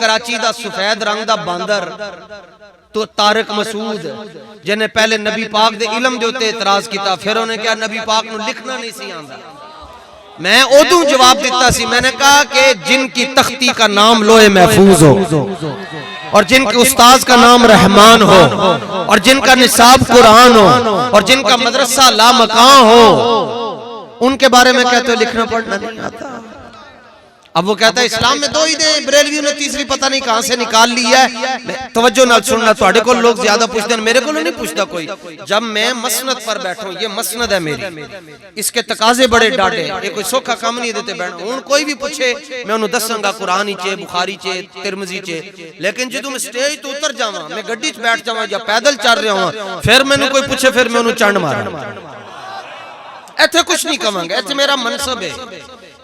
کراچی دا سفید رنگ دا باندر تو طارق مسعود جنہیں پہلے نبی پاک دے علم دے ہوتے اعتراض کیتا، پھر انہوں نے کہا نبی پاک نو لکھنا نہیں سی آندا۔ میں ادوں جواب دیتا سی، میں نے کہا کہ جن کی تختی کا نام لوح محفوظ ہو اور جن کے استاذ کا نام رحمان ہو اور جن کا نصاب قرآن ہو اور جن کا مدرسہ لامکان ہو، ان کے بارے میں کہتے ہو لکھنا پڑھنا نہیں آتا۔ اب وہ کہتا ہے اسلام میں دو عیدیں، بریلویوں نے تیسری پتہ نہیں کہاں سے نکال لی ہے۔ توجہ نہ سننا، تھوڑے کو لوگ زیادہ پوچھتے ہیں، میرے کو نہیں پوچھتا کوئی۔ جب میں مسند پر بیٹھوں، یہ مسند ہے میری، اس کے تقاضے بڑے ڈاٹے، یہ کوئی سوکھا کام نہیں دیتے بیٹھوں۔ ان کوئی بھی پوچھے میں انہوں دساں گا قرآن چے، بخاری چے، ترمذی چے، لیکن جدوں میں سٹیج تو اتر جاواں، میں گڈی چ بیٹھ جاواں یا پیدل چل رہا ہوں، پھر میں کوئی پوچھے پھر میں انہوں چنڈ ماراں۔ ایتھے کچھ نہیں کہاں گا، ایتھے میرا منصب ہے،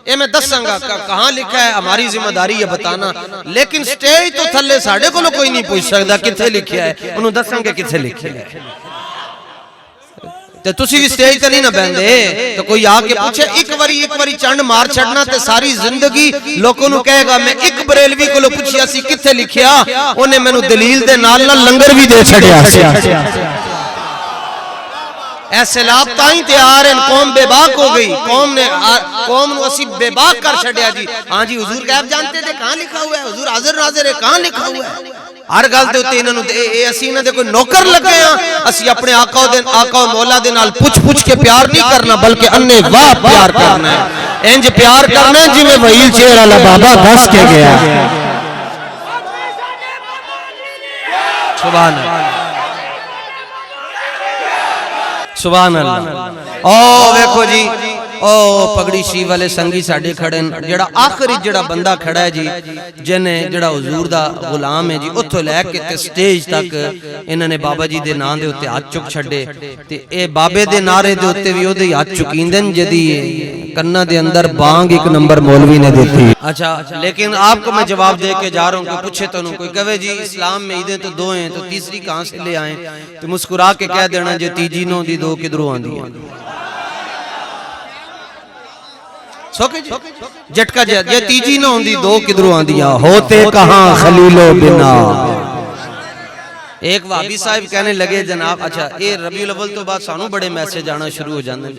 یہ میں دساں گا کہاں لکھا ہے، ہماری ذمہ داری ہے بتانا، لیکن سٹیج تو تھلے ساڑھے کو کوئی نہیں پوچھ سکتا کتھے لکھیا ہے، انہوں دساں گے کتھے لکھیا ہے۔ تو تسی بھی سٹیج تے نہیں نہ بہندے تو کوئی آکے پوچھے ایک واری چنڈ مار چھڑنا تے ساری زندگی لوگوں نو کہے گا میں ایک بریلوی کو پوچھیا سی کتھے لکھیا، انہیں میں نو دلیل دے نال نہ لنگر بھی دے چھڑیا سی۔ ایسے لاب تائیں تیار ہیں، قوم بے باک ہو گئی، قوم نو اسی بے باک کر چھڑیا جی۔ ہاں جی حضور غیب جانتے تھے، کہاں لکھا ہوا ہے؟ حضور حاضر ناظر ہے، کہاں لکھا ہوا ہے؟ ہر گل دے ہوتے انہوں نے اسی انہوں نے کوئی نوکر لگے ہیں، اسی اپنے آقا و مولا دے نال پوچھ کے پیار نہیں کرنا بلکہ انہیں واہ پیار کرنا ہے۔ انج پیار کرنا ہے جی میں وحیل چہر اللہ بابا دس کے گیا۔ سبحان اللہ، سبحان اللہ۔ ویکھو جی پگڑی شیو والے سنگی ساڑھے کھڑے ہیں، جڑا آخری جڑا بندہ کھڑا ہے جی جنہیں جڑا حضور دا غلام ہے جی، اتھو لے کے تے سٹیج تک انہوں نے بابا جی دے نام دے ہوتے ہاتھ چک چھڑے تے اے بابے دے نعرے دے ہوتے بھی ہو دے ہاتھ چکیندن جدی کنہ دے اندر بانگ ایک نمبر مولوی نے دیتی۔ اچھا لیکن آپ کو میں جواب دے کے جا رہا ہوں کہ پوچھے تو کوئی کہے جی اسلام میں عیدیں تو دو ہیں تو تیسری کہاں سے لے آئیں، تو مسکرا کے کہہ دینا جی تیجی نو دی دو کدھروں آندی ہیں۔ سوکے جی جٹکا جی یہ تیجی نہ ہوندی دو کدھروں آندیاں، ہوتے کہاں خلیل و بنا۔ ایک وابی صاحب کہنے لگے جناب، اچھا یہ ربیع الاول تو بعد سانوں بڑے میسج آنا شروع ہو جاندے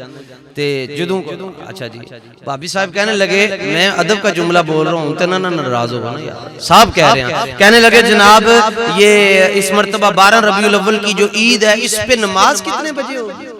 تے جدوں اچھا جی وابی صاحب کہنے لگے، میں ادب کا جملہ بول رہا ہوں تے نہ ناراض ہو نا یار، صاحب کہہ رہے ہیں، کہنے لگے جناب یہ اس مرتبہ 12 ربیع الاول کی جو عید ہے اس پہ نماز کتنے بجے ہوگی؟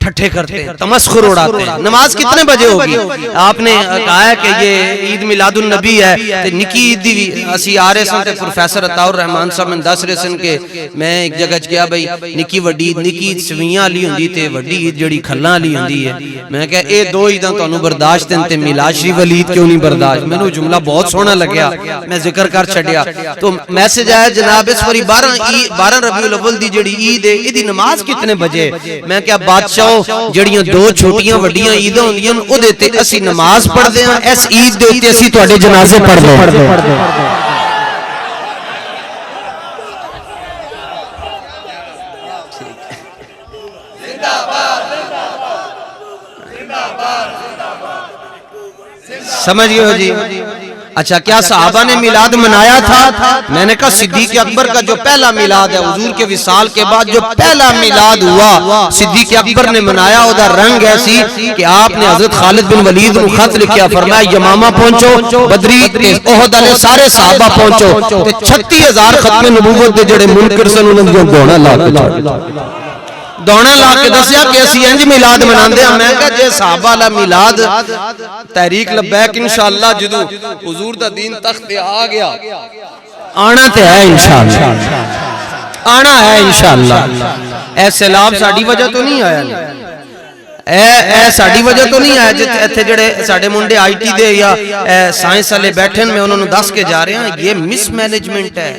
ٹھٹھے کرتے ہیں، تمسخر اڑاتے ہیں، نماز کتنے بجے ہوگی؟ آپ نے کہا ہے کہ یہ عید میلاد النبی ہے، نکی عید دی اسی آرے سن تے پروفیسر عطاء الرحمان صاحب میں دس رہے سن کے میں ایک جگہ گیا بھئی نکی وڈی عید، نکی عید سویاں علی ہوندی تے وڈی عید جڑی کھلاں علی ہوندی ہے۔ میں کہا اے دو عیداں تو انہوں برداشت ہیں تے میلاد شریف والی عید کیوں نہیں برداشت؟ میں نے جملہ بہت سونا لگیا، میں ذکر کر چھڑیا تو میسج آیا جناب اس واری 12 ربیع الاول دی جڑی عید ہے ایدی نماز کتنے بجے؟ میں کہا بادشاہ جڑیاں دو چھوٹیاں وڈیاں عیداں ہوندیاں او دیتے اسی نماز پڑھ دے ہیں، اس عید دیتے اسی تواڈے جنازے پڑھ دے۔ سمجھ گئے ہو جی؟ اچھا کیا صحابہ نے میلاد منایا تھا؟ میں نے کہا صدیق اکبر کا جو پہلا میلاد ہے حضور کے وصال کے بعد جو پہلا میلاد ہوا صدیق اکبر نے منایا، او دا رنگ ایسی کہ آپ نے حضرت خالد بن ولید کو خط لکھیا، فرمایا یمامہ پہنچو، بدری احد والے سارے صحابہ پہنچو تے 36,000 ختم نبوت دے جڑے منکر سن انہاں نوں دوڑا لا کے دوڑا لا کے دسیا کہ اسی انج میلاد مناندے ہیں۔ میں کہا جے صحابہ والا میلاد تحریک لبیک انشاءاللہ جدوں حضور دا دین تخت پہ آ گیا، آنا تے ہے انشاءاللہ، آنا ہے انشاءاللہ۔ اے سیلاب ساڑی وجہ تو نہیں آیا، اے ساڑی وجہ تو نہیں آیا جتے جڑے ساڑے منڈے آئی ٹی دے یا سائنس والے بیٹھن میں انہوں نے دس کے جا رہے ہیں، یہ مس مینجمنٹ ہے،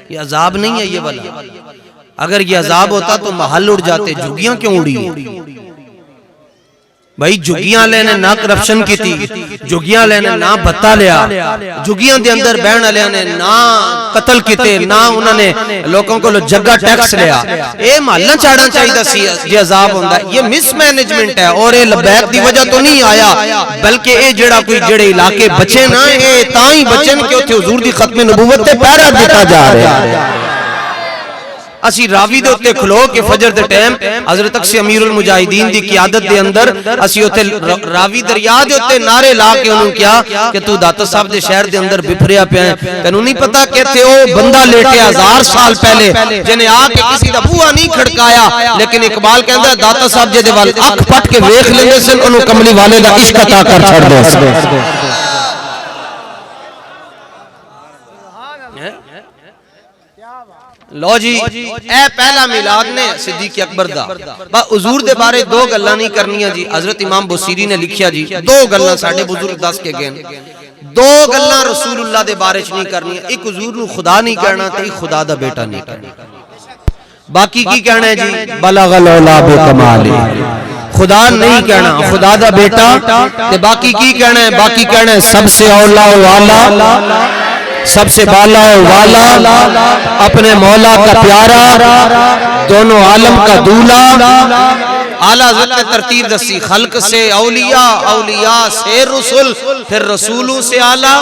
یہ عذاب نہیں ہے یہ والا۔ اگر یہ عذاب ہوتا تو محل اڑ جاتے، جھگیاں کیوں اڑی ہیں؟ بھائی جگیاں لینے نہ کرپشن کی تھی، جگیاں لینے نہ بھتا لیا، جگیاں دے اندر بہن لینے نے نہ قتل کیتے، نہ انہوں نے لوگوں کو جگہ ٹیکس لیا. اے محلہ چاڑھا چاہیے سی جی عذاب ہوندہ ہے. یہ مس مینجمنٹ ہے اور یہ لبیک دی وجہ تو نہیں آیا، بلکہ اے جڑا کوئی جڑے علاقے بچے نا اے تاں ہی بچن کہ اتھے حضور دی ختم نبوت تے پہرا دیتا جا رہا ہے. اسی راوی دے اتے کھلو کہ فجر دے ٹائم حضرت اقصی امیر المجاہدین دی قیادت دے اندر اسی اتے راوی دریا دے اتے نعرے لا کے انہوں کیا کہ تو داتا صاحب دے شہر دے اندر بپھریا پہ ہیں. تینوں نہیں پتا کہ تے او بندہ لیٹے 1000 سال پہلے جنہیں آ کے کسی دا بوہا نہیں کھڑکایا، لیکن اقبال کہندا ہے داتا صاحب جے دے وال اکھ پٹ کے ویکھ لیندے سن انہوں کملی والے دا عشق عطا کر چھڑ دے سن. لو جی اے پہلا میلاد نے صدیق اکبر دا. با حضور دے بارے دو گلاں نہیں کرنیاں جی. حضرت امام بصیری نے لکھیا جی دو گلاں ساڈے بزرگ دس کے گئے، دو گلاں رسول اللہ دے بارے چ نہیں کرنیاں. ایک حضور نو خدا نہیں کہنا تے ایک خدا دا بیٹا نہیں کہنا. باقی کی کہنا ہے جی بلغ العلا بکمال، خدا نہیں کہنا خدا دا بیٹا. تے باقی کی کہنا ہے؟ باقی کہنا ہے سب سے اولا والا، سب سے بالا و والا، اپنے مولا کا پیارا، دونوں عالم کا دولا. اعلیٰ حضرت نے ترتیب دسی، خلق سے اولیاء، اولیاء سے رسول، پھر رسولوں سے اعلیٰ،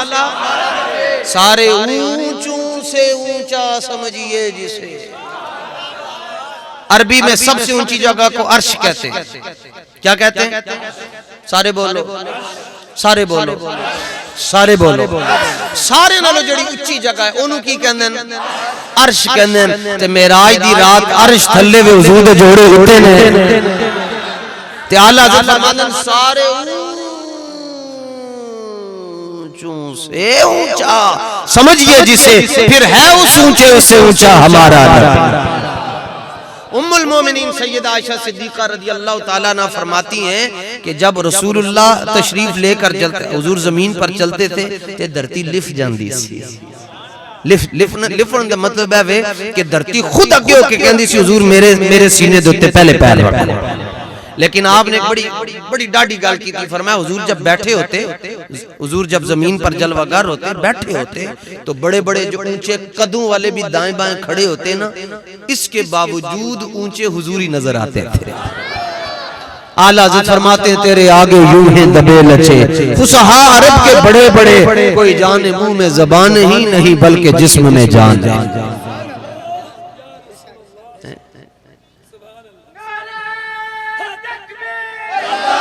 سارے اونچوں سے اونچا سمجھئے جسے. عربی میں سب سے اونچی جگہ کو عرش کہتے ہیں. کیا کہتے ہیں؟ سارے بولو، سارے بولو، سارے بولو. سارے نالو جڑی اچھی جگہ ہے انہوں کی کہندے ہیں عرش کہندے ہیں. تے معراج دی رات عرش تھلے وے حضور دے جوڑے اٹھے نے. تے اعلیٰ حضرت فرماندے ہیں سارے اونچوں سے اونچا سمجھئے جسے، پھر ہے اس اونچے اس سے اونچا ہمارا نبی. ام المومنین سیدہ عائشہ صدیقہ رضی اللہ تعالیٰ عنہ فرماتی ہیں کہ جب رسول اللہ تشریف لے کر حضور زمین پر چلتے تھے تے دھرتی لف جاندی سی. لفن دا مطلب ہے کہ دھرتی خود اگے ہو کے کہندی سی حضور میرے سینے دوتے پہلے پہلے. لیکن آپ نے بڑی ڈاڑی گال کی تھی. فرمایا حضور جب بیٹھے ہوتے، حضور جب زمین پر جلوہ گر ہوتے بیٹھے ہوتے تو بڑے بڑے جو اونچے قدوں والے بھی دائیں بائیں کھڑے ہوتے نا، اس کے باوجود اونچے حضوری نظر آتے تھے. اعلیٰ حضرت فرماتے ہیں تیرے آگے یوں ہیں دبے لچے، فصحاء عرب کے بڑے بڑے، کوئی جان منہ میں زبان ہی نہیں بلکہ جسم میں جان ہے.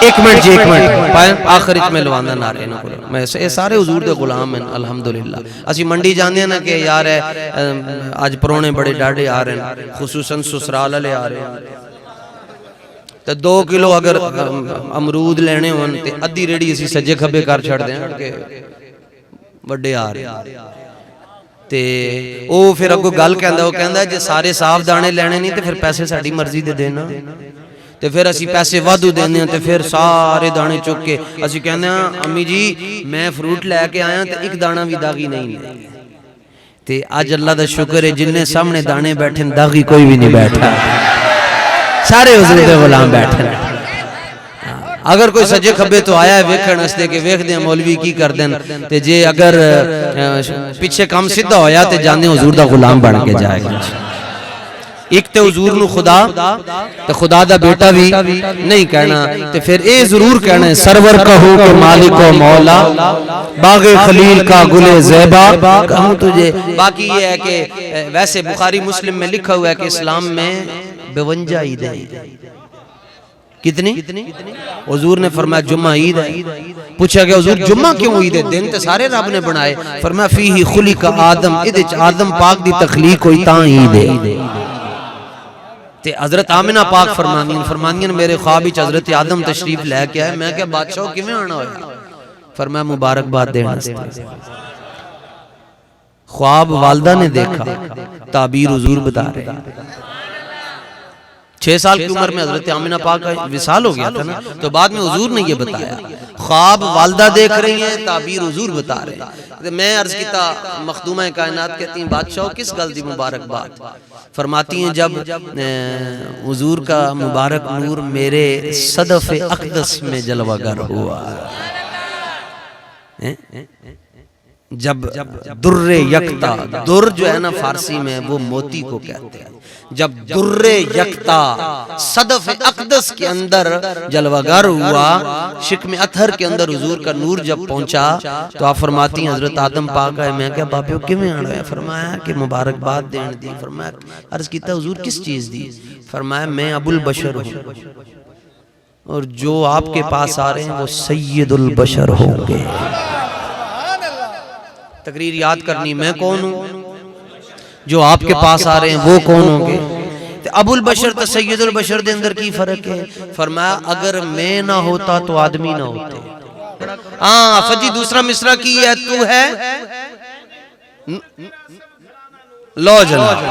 ایک منٹ جی، ایک منٹ آخر اچ میں لوانا نعرے نہ کرو. میں سارے حضور دے غلام ہیں الحمدللہ. اسی منڈی جاندے ہیں نا کہ یار آج پرونے بڑے ڈاڑے آ رہے ہیں، خصوصاً سسرال والے آ رہے ہیں. تو 2 کلو اگر امرود لینے ہون تے ادھی ریڑی اسی سجے کھبے کر چھڑ دیں کہ بڑے آ رہے ہیں. تے او پھر اگو گل کہندا، وہ کہندا جے سارے صاف دانے لینے نہیں تے پھر پیسے ساڈی مرضی دے دینا. تے پھر اسی پیسے وادو دینے ہیں تے پھر سارے دانے چک کے اسی کہنے ہیں امی جی میں فروٹ لے کے آیا تے ایک دانہ بھی داغی نہیں لے. تے آج اللہ دا شکر ہے جننے سامنے دانے بیٹھیں داغی کوئی بھی نہیں بیٹھا، سارے حضور دے غلام بیٹھیں. اگر کوئی سجے کھبے تو آیا ہے ویکھن استے کہ ویکھ دیں مولوی کی کر دیں، تے جے اگر پیچھے کام سیدھا ہویا تے جانے حضور دا غلام بن کے جائے گا. ایک تے حضور نو خدا تے خدا دا بیٹا بھی نہیں کہنا. تے پھر اے ضرور کہنا ہے سرور کہو کہ مالک و مولا، باغ خلیل کا گلے زیبا کہوں تجھے. باقی یہ ہے کہ ویسے بخاری مسلم میں لکھا ہوا ہے کہ اسلام میں 52 عیدیں ہیں. کتنی؟ حضور نے فرمایا جمعہ عید ہے. پوچھا کہ حضور جمعہ کیوں عید ہے؟ دن تے سارے رب نے بنائے. فرمایا فیہ خلق آدم، ادھچ آدم پاک دی تخلیق ہوئی تاں عید ہے. تے حضرت آمنہ پاک فرمانین میرے خواب وچ حضرت آدم تشریف لے کے آئے. میں کہا بادشاہ کیویں آنا ہویا؟ فرمایا مبارک باد دینا. خواب والدہ نے دیکھا، تعبیر حضور بتا رہے. 6 سال کی عمر میں حضرت آمنہ پاک کا وصال ہو گیا تھا نا، تو بعد میں حضور نے یہ بتایا، خواب والدہ دیکھ رہی ہیں، تعبیر حضور بتا رہے ہیں۔ میں عرض کیتا مخدومہ کائنات کہتی ہیں بادشاہ کس گل دی مبارک بات، فرماتی ہیں جب حضور کا مبارک نور میرے صدف اقدس میں جلوہ گر ہوا، جب در یکتا، در جو ہے نا فارسی میں وہ موتی کو کہتے ہیں، جب در یکتا صدف اقدس کے اندر جلوہ گر ہوا، شکم اطہر کے اندر حضور کا نور جب پہنچا تو آپ فرماتی ہیں حضرت آدم پاک آئے، میں کیا باپیو کیویں آڑا ہے؟ فرمایا کہ مبارکباد دین دی۔ فرمایا عرض کیتا حضور کس چیز دی؟ فرمایا میں ابو البشر ہوں، اور جو آپ کے پاس آ رہے ہیں وہ سید البشر ہوں گے۔ تقریر یاد کرنی، میں کون ہوں، جو آپ کے پاس آ رہے ہیں وہ کون ہوں گے؟ ابو البشر تو سید البشر دے اندر کی فرق ہے؟ فرمایا اگر میں نہ ہوتا تو آدمی نہ ہوتے۔ فجی دوسرا مصرع کی ہے، تو ہے لو جناب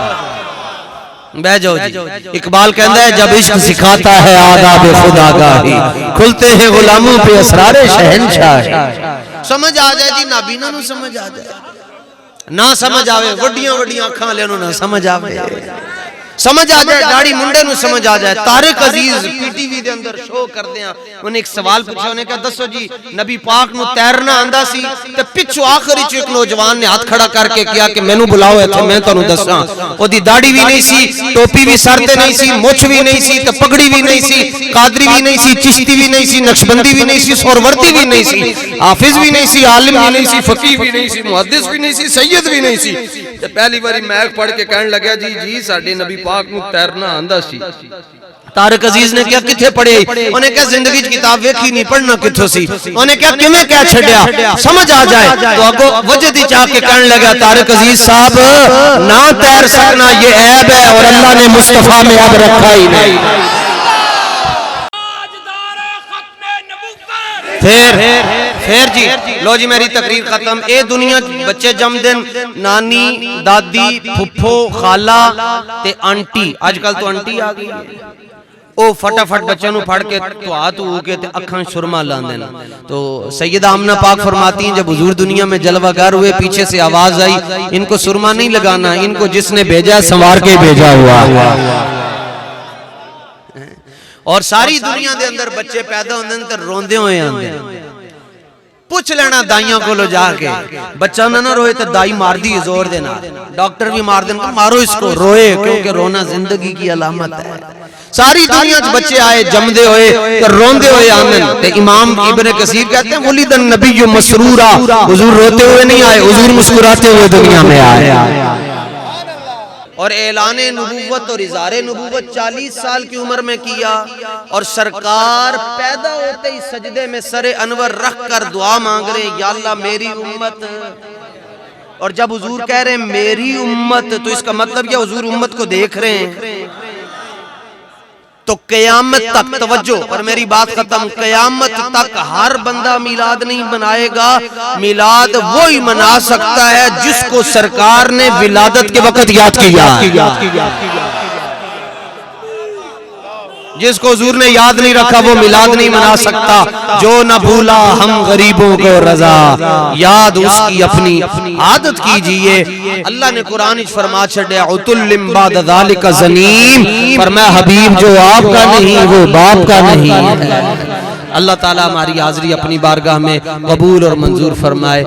بہ جاؤ جی۔ اقبال کہندہ ہے جب عشق سکھاتا ہے آداب خدا گاہی، کھلتے ہیں غلاموں پہ اسرار شہنشاہ۔ سمجھ آ جائے جی نابینا نو سمجھ آ جائے، نہ سمجھ آوے وڈیاں وڈیاں اکھاں لے نہ سمجھ آوے، سمجھ آ جائے داڑھی منڈے نو سمجھ آ جائے۔ طارق عزیز پی ٹی وی دے اندر شو کر دیاں، انہیں ایک سوال پوچھا، انہیں کہا دسو جی نبی پاک نو تیرنا آندا سی، تے پچھو آخری چو ایک نوجوان نے ہاتھ کھڑا کر کے کیا کہ میں نو بلاؤ ہے تھے میں تو نو دساں، او دی داڑھی بھی نہیں سی، ٹوپی بھی سر تے نہیں سی، مچھ بھی نہیں سی، تے پگڑی بھی نہیں سی، قادری بھی نہیں سی، چشتی بھی نہیں سی، نقشبندی بھی نہیں سی، سہروردی بھی نہیں سی، حافظ بھی نہیں سی، عالم بھی نہیں سی، فقیہ بھی نہیں سی، محدث بھی نہیں سی، سید بھی نہیں سی۔ تے پہلی باری میک پڑھ کے کہنے لگا جی ساڈے نبی پاک نو تیرنا آندا سی۔ طارق عزیز نے کیا کتھے پڑھے؟ انہیں کیا زندگی کتاب ویکھی نہیں، پڑھنا کتھوں سی؟ انہیں کیا کیویں کہہ چھڈیا؟ سمجھ آ جائے تو اگو وجہ دی چاہ کے کہنے لگا طارق عزیز صاحب نہ تیر سکنا یہ عیب ہے، اور اللہ نے مصطفیٰ میں اب رکھا ہی نہیں۔ پھر جی لو جی میری تقریر ختم۔ اے دنیا بچے جم دن نانی دادی پھپھو خالہ تے آنٹی، آج کل تو آنٹی آ گئی، او فٹافٹ بچے نو پھڑ کے تو ہاتھ ہو کے تے اکھاں شرما لان دینا۔ تو سیدہ آمنہ پاک فرماتی ہیں جب حضور دنیا میں جلوہ گر ہوئے پیچھے سے آواز آئی ان کو سرما نہیں لگانا، ان کو جس نے بھیجا سنوار کے بھیجا ہوا۔ اور ساری دنیا دے اندر بچے پیدا ہوندے ہیں تے روندے ہوئے آندے ہیں، پوچھ لینا دائیوں کو لو جا کے بچہ نہ روئے تو دائی مار دی زور دینا، ڈاکٹر بھی مار دینا، مارو اس کو، روئے کیونکہ رونا زندگی کی علامت ہے۔ ساری دنیا سے بچے آئے جمدے ہوئے تو روندے ہوئے آمن، تے امام ابن کثیر کہتے ہیں ولد النبی مسرورا، حضور روتے ہوئے نہیں آئے، حضور مسکراتے ہوئے دنیا میں آئے۔ اور اعلان نبوت اور اظہار نبوت 40 سال کی عمر میں کیا، اور سرکار پیدا ہوتے ہی سجدے میں سر انور رکھ کر دعا مانگ رہے یا اللہ میری امت۔ اور جب حضور کہہ رہے ہیں میری امت تو اس کا مطلب کیا؟ حضور امت کو دیکھ رہے ہیں۔ تو قیامت تک توجہ، اور میری بات ختم، قیامت تک ہر بندہ میلاد نہیں منائے گا، میلاد وہی منا سکتا ہے جس کو سرکار نے ولادت کے وقت یاد کیا۔ جس کو حضور نے یاد نہیں رکھا وہ میلاد نہیں منا سکتا۔ جو نہ بھولا ہم غریبوں کو رضا، یاد اس کی اپنی عادت کیجئے۔ اللہ نے قرآن فرما چھڑے عتلم بعد ذالک زنیم، فرمایا حبیب جو آپ کا نہیں وہ باپ کا نہیں ہے۔ اللہ تعالیٰ ہماری حاضری اپنی بارگاہ میں قبول اور منظور فرمائے۔